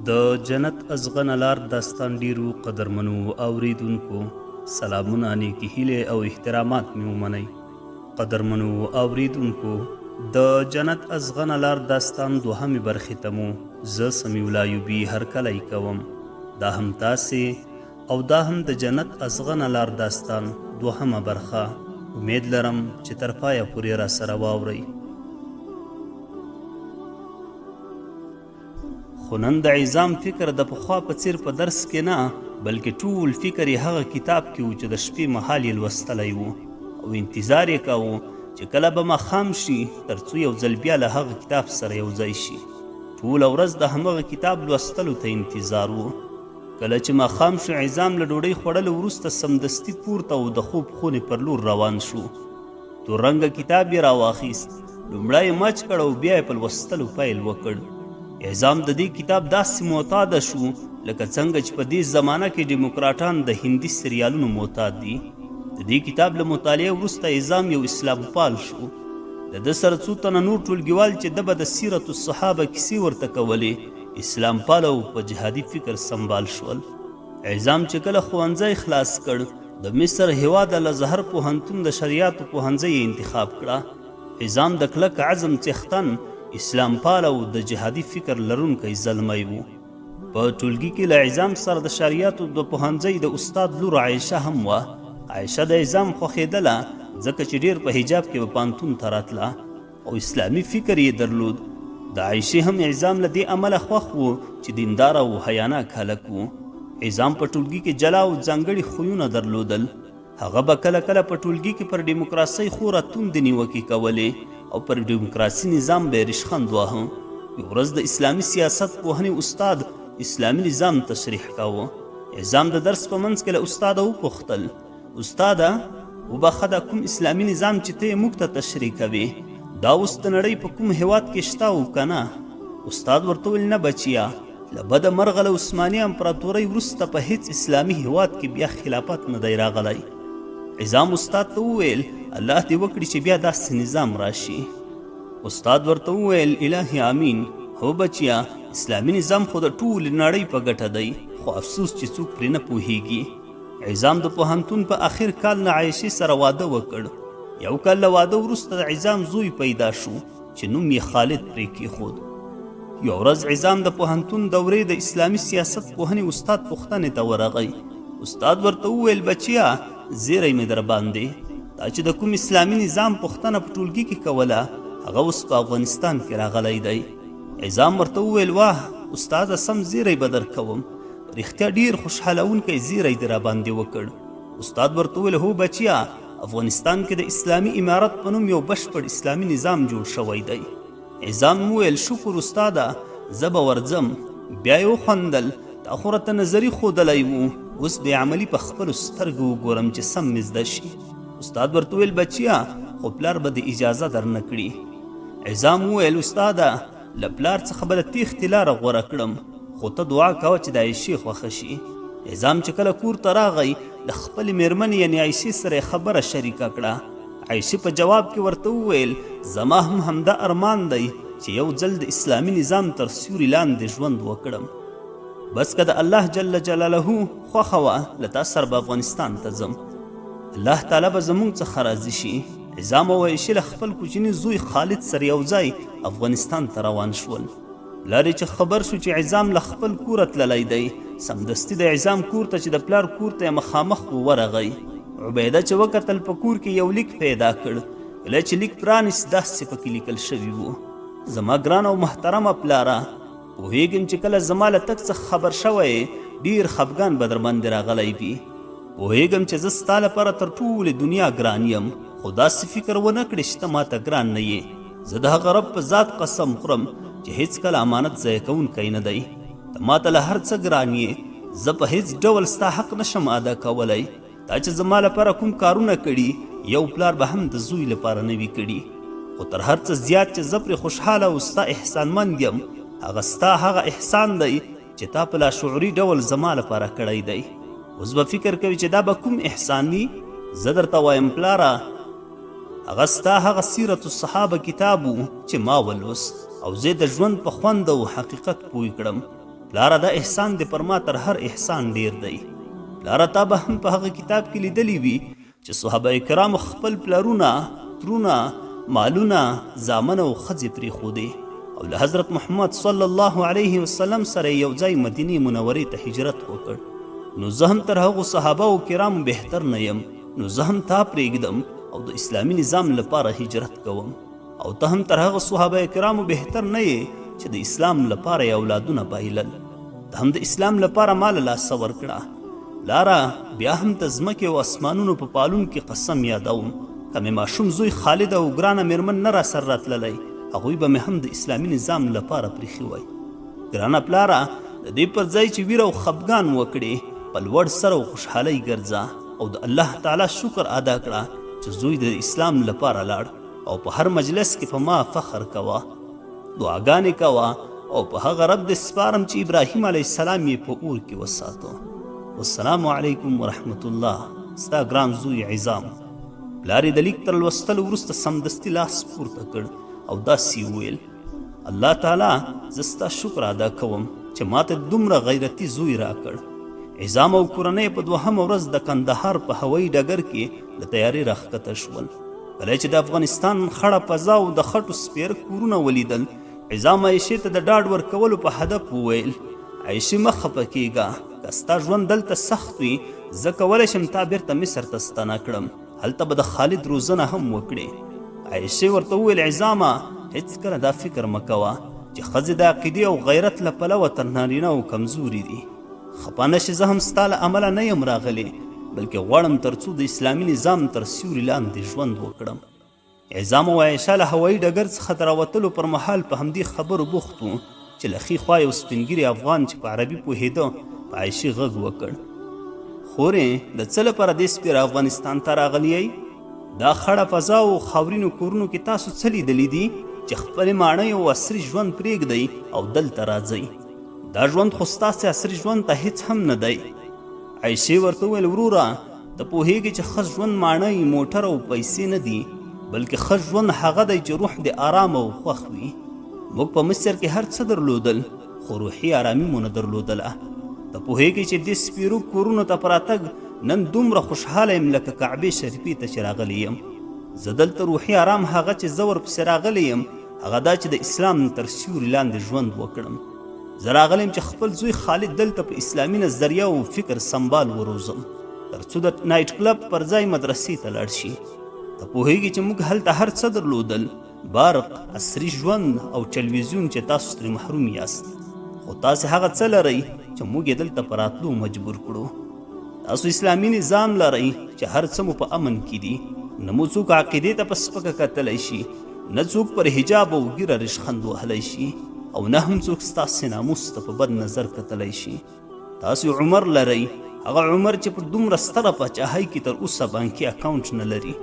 د جنت ازغن لار داستان ډیرو قدرمنو اوریدونکو سلامونه نیکی هیلې او احترامات مې ومنئ. قدرمنو اوریدونکو د جنت ازغن لار داستان دوهمې برخې ته مو زه سمیع الله ایوبي هرکلی کوم. دا هم تاسې او دا هم د جنت ازغن لار داستان دوهمه برخه. امید لرم چې تر پایه پورې را سره واورئ. خو نن د عظام فکر د پخوا په څیر په درس کې نه بلکې ټول فکر یې هغه کتاب کې و چې د شپې مهال یې لوستلی و او انتظار یې کاوه چې کله به ماښام شي تر څو یو ځل بیا له هغه کتاب سره یو ځای شي. ټوله ورځ د همغه کتاب لوستلو ته انتظار و. کله چې ماښام شو عظام له ډوډۍ خوړلو وروسته سمدستي پورته او د خوب خونې پر لور روان شو. تور رنګه کتاب یې راواخیست، لومړی یې مچ کړ او بیا یې په لوستلو پیل وکړ. عظام د دې کتاب داسې معتاده شو لکه څنګه چې په دې زمانه کې ډیموکراټان د هندي سریالونو معتاد دي. د دې کتاب له مطالعې وروسته عظام یو اسلام پال شو. د ده سره څو تنه نور ټولګیوال چې ده به د سیرت الصحابه کیسې ورته کولې اسلام پال او په جهادي فکر سنبال شول. عظام چې کله ښوونځی خلاص کړ د مصر هېواد الازهر پوهنتون د شریعتو پوهنځی یې انتخاب کړه. عظام د کلک عزم څښتن اسلام پال او د جهادي فکر لرونکی زلمی و. په ټولګي کې له عظام سره د شریعتو د پوهنځۍ د استاد لور عایشه هم وه. عایشه د عظام خوښېدله ځکه چې ډېر په حجاب کې به پانتون ته راتله او اسلامي فکر یې درلود. د عایشې هم عظام له دې امله خوښ و چې دیندار او حیاناک هلک و. عظام په ټولګي کې جلا او ځانګړي خویونه درلودل. هغه به کله کله په ټولګي کې پر ډیموکراسۍ خوره توندې نیوکې کولې او پر ډیموکراسي نظام به یې ریشخند واهه. یو ورځ د اسلامي سیاست پوهنې استاد اسلامي نظام تشریح کاوه. عظام د درس په منځ کې له استاده وپوښتل، استاده وبخه دا کوم اسلامي نظام چې ته یې موږ ته تشریح کوې دا اوس د نړۍ په کوم هېواد کې شته او که نه؟ استاد ورته وویل نه بچیا، له بده مرغه له عثماني امپراتورۍ وروسته په هیڅ اسلامي هېواد کې بیا خلافت نه دی راغلی. عظام استاد ته وویل الله دې وکړي چې بیا داسې نظام راشي. استاد ورته وویل الهي امین. هو بچیا، اسلامي نظام خو د ټولې نړۍ په ګټه دی خو افسوس چې څوک پرې نه پوهیږي. عظام د پوهنتون په اخر کال نه عایشې سره واده وکړ. یو کال له واده وروسته د عظام زوی پیدا شو چې نوم یې خالد پرې کېښود. یو ورځ عظام د پوهنتون دورې د اسلامي سیاست پوهنې استاد پوښتنې ته ورغی. استاد ورته وویل بچیا زیری مې در باندې، دا چې د کوم اسلامي نظام پوښتنه په ټولګي کې کوله هغه اوس په افغانستان کې راغلی دی. عظام ورته وویل واه استاده سم زیری به درکوم، رښتیا ډېر خوشحالونکی زیری دې راباندې وکړ. استاد ورته وویل هو بچیا، افغانستان کې د اسلامي امارت په نوم یو بشپړ اسلامي نظام جوړ شوی دی. عظام وویل شکر استاده، زه به ورځم. بیا یې وخندل، تا خو راته نظري ښودلی و، اوس بې عملي په خپلو سترګو وګورم چې سم مې زده شي. استاد ورته وویل بچیا خو پلار به د اجازه در نه کړي. عظام وویل استاده له پلار څخه به د تېښتې لاره غوره کړم خو ته دعا کوه چې د عایشې خوښه شي. عظام چې کله کور ته راغی د خپلې مېرمنې یعنې عایشې سره یې خبره شریکه کړه. عایشې په جواب کې ورته وویل زما هم همدا ارمان دی چې یو ځل د اسلامي نظام تر سیوري لاندې ژوند وکړم. بس که د الله جل جلاله خوښه وه له تا سره به افغانستان ته ځم، الله تعالی به زموږ څخه راضي شي. عظام او عایشې له خپل کوچني زوی خالد سره یو ځای افغانستان ته روان شول. پلار چې خبر شو چې عظام له خپل کوره تللی دی سمدستي د عظام کور ته چې د پلار کور ته یې مخامخ ورغی. عبیده چې وکتل په کور کې یو لیک پیدا کړ. کله چې لیک پرانیست داسې پکې لیکل شوي وو زما ګران او محترمه پلاره، پوهېږم چې کله زما له تګ څخه خبر شوی ډېر خفګان به در باندې راغلی وي. پوهېږم چې زه ستا لپاره تر ټولې دنیا ګران یم خو داسې فکر ونه کړې چې ته ماته ګران نه یې. زه د هغه رب په ذات قسم خورم چې هیڅکله امانت ضایع کوونکی نه دی. ته ماته له هر څه ګران یې، زه په هیڅ ډول ستا حق نشم ادا کولی. تا چې زما لپاره کوم کارونه کړي یو پلار به هم د زوی لپاره نه وي کړي. خو تر هر څه زیات چې زه پرې خوشحاله او ستا احسانمند یم هغه ستا هغه احسان دی چې تا په لاشعوري ډول زما لپاره کړی دی. اوس به فکر کوي چې دا به کوم احسان وي؟ زه درته وایم پلاره هغه ستا هغه سیرت الصحابه کتاب و چې ما ولوست او زه د ژوند په خوند او حقیقت پوه کړم. پلاره دا احسان دی پر ما تر هر احسان ډیر دی. پلاره تا به هم په هغه کتاب کې لیدلی وي چې صحابه کرامو خپل پلرونه، ترونه، مالونه، زامن او ښځې پرېښودې او له حضرت محمد صلی الله علیه وسلم سره یو ځای مدینې منورې ته هجرت وکړ. نو زه هم تر هغو صحابه او کرامو بهتر نه یم، نو زه هم تا پرېږدم او د اسلامي نظام لپاره هجرت کوم. او ته هم تر هغه صحابه کرامو بهتر نه یې چې د اسلام لپاره یې اولادونه بایلل. ته هم د اسلام لپاره ما له لاسه ورکړه. لاره بیا هم د ځمکې او اسمانونو په پالون کې قسم یادوم، که مې ماشوم زوی خالد او ګرانه میرمن نه راسره راتللی، هغوی به مې هم د اسلامي نظام لپاره پریښي وای. ګرانه پلاره، د دې پر ځای چې ویر او خفګان وکړې، په لوړ سر او خوشحالۍ ګرځه او د الله تعالی شکر ادا کړه چې زوی د اسلام لپاره لاړ، او په هر مجلس کې په ما فخر کوه، دعاګانې کوه او په هغه رب دې سپارم چې ابراهیم علیه السلام یې په اور کې وساتو. والسلام علیکم ورحمت الله. ستا ګران زوی عظام. پلار یې د لیک تر لوستلو وروسته سمدستي لاس پورته کړ او داسې وویل: الله تعالی، زه ستا شکر ادا کوم چې ماته دومره غیرتي زوی راکړ. عظام او کورنۍ په دوهمه ورځ د کندهار په هوایي ډګر کې له تیارې راښکته شول. کله چې د افغانستان خړه فضا او د خټو سپېره کورونه ولیدل، عظام عایشې ته د ډاډ ورکولو په هدف وویل: عایشې مه خفه کېږه، که ستا ژوند دلته سخت وي، زه کولی شم تا بیرته مصر ته ستنه کړم، هلته به د خالد روزنه هم وکړې. عایشې ورته وویل: عظامه، هېڅکله دا فکر مه کوه چې ښځې د عقیدې او غیرت له پلوه تر نارینهو کمزوري دي. خپه نه شې، زه هم ستا له عمله نه یم راغلی، بلکې غواړم تر څو د اسلامي نظام تر سیوري لاندې ژوند وکړم. عظام او عایشه له هوایي ډګر څخه د راوتلو پر مهال په همدې خبرو بوخت وو چې له ښي خوا یو سپین افغان چې په عربي پوهېده په عایشې غږ وکړ: خورې، د څه لپاره دې سپېره افغانستان ته راغلی یئ؟ دا خړه فضا او خاورینو کورونو کې تاسو څه لیدلی دي چې خپلې ماڼۍ او عصري ژوند پرېږدئ او دلته راځئ؟ دا ژوند خو ستاسې عصري ژوند ته هیڅ هم نه دی. عایشې ورته وویل: وروره، ته پوهېږې چې ښه ژوند ماڼۍ، موټر او پیسې نه دي، بلکې ښه ژوند هغه دی چې روح دې آرام او خوښ وي. موږ په مصر کې هر څه درلودل، خو روحي آرامي مو نه درلودله. ته پوهېږې چې دې سپېرو کورونو ته په راتګ نن دومره خوشحاله یم لکه کعبې شریفې ته چې راغلی یم. زه دلته روحي آرام هغه چې زه ورپسې راغلی یم هغه دا چې د اسلام تر سیوري لاندې ژوند وکړم. زه راغلی یم چې خپل زوی خالد دلته په اسلامي نظریه او فکر سمبال وروزم، تر څو د نایټ کلب پر ځای مدرسې ته لاړ شي. ته پوهېږې چې موږ هلته هر څه درلودل، برق، عصري ژوند او ټلویزیون چې تاسو ترې محروم یاست، خو تاسې هغه څه لرئ چې موږ یې دلته په راتلو مجبور کړو. تاسو اسلامي نظام لرئ چې هر څه مو په امن کې دي، نه مو څوک عقیدې ته په سپکه کتلی شي، نه څوک پر حجاب او ږیره رشخند وهلی شي، او نه هم څوک ستاسې ناموس ته په بد نظر کتلی شي. تاسو عمر لرئ، هغه عمر چې په دومره ستره پاچاهۍ کې تر اوسه بانکي اکاونټ نه لري.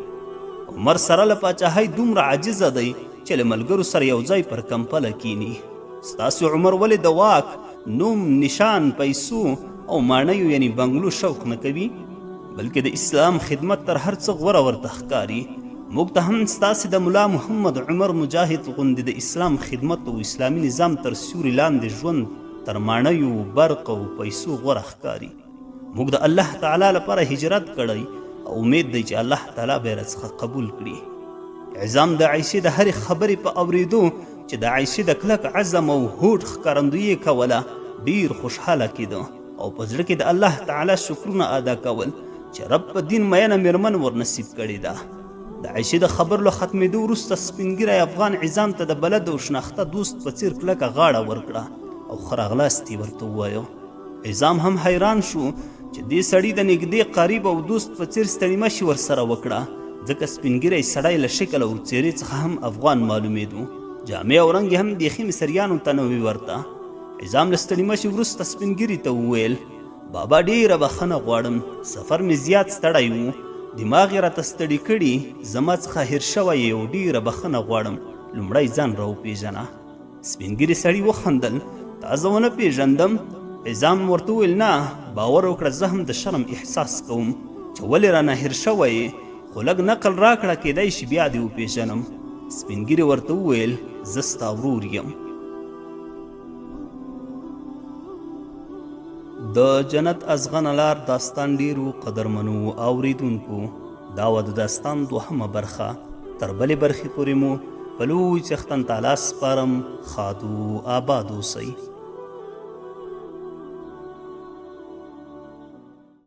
عمر سره له پاچاهۍ دومره عاجزه دی چې له ملګرو سره یو ځای پر کمپله کینی. ستاسو عمر ولې د واک، نوم، نشان، پیسو او ماڼیو یعنی بنګلو شوق نه کوي، بلکې د اسلام خدمت تر هر څه غوره ورته ښکاري. موږ ته هم ستاسې د ملا محمد عمر مجاهد غوندې د اسلام خدمت او اسلامي نظام تر سیوري لاندې ژوند تر ماڼیو، برق او پیسو غوره ښکاري. موږ د الله تعالی لپاره هجرت کړی او امید دی چې الله تعالی به یې راڅخه قبول کړي. عظام د عایشې د هرې خبرې په اورېدو چې د عایشې د کلک عزم او هوډ ښکارندویي کوله ډېر خوشحاله کېده او په زړه کې د الله تعالی شکرونه ادا کول چې رب په دین مینه میرمن ورنصیب کړې ده. د عایشې د خبرو له ختمېدو وروسته سپین ږیری افغان عظام ته د بلد او شناخته دوست په څېر کلکه غاړه ورکړه او ښه راغلاست یې ورته ووایه. عظام هم حیران شو چې دې سړي د نږدې قریب او دوست په څېر ستړي مشي ورسره وکړه، ځکه سپین ږیری سړی له شکل او څېرې څخه هم افغان معلومېدو، جامې او رنګ یې هم بیخي مصریانو ته نه وي ورته. عظام له ستړي مشي وروسته سپین ږیري ته وویل: بابا، ډېره بخښنه غواړم، سفر مې زیات ستړی و، دماغ یې راته ستړي کړي، زما څخه هېر شوی یې او ډېره بخښنه غواړم، لومړی ځان راوپېژنه. سپین ږیري سړي وخندل: تا زه ونه پېژندم؟ عظام ورته وویل: نه، باور وکړه، زه هم د شرم احساس کوم چې ولې رانه هېر شوی یې، خو لږ نقل راکړه، کیدای شي بیا دې وپېژنم. سپین ږیري ورته وویل: زه ستا ورور یم. د جنت ازغن لار داستان ډیرو قدرمنو اوریدونکو دا و د داستان دوهمه برخه تر بلې برخې پورې مو په لوی څښتن تعالی سپارم ښاد و آباد اوسئ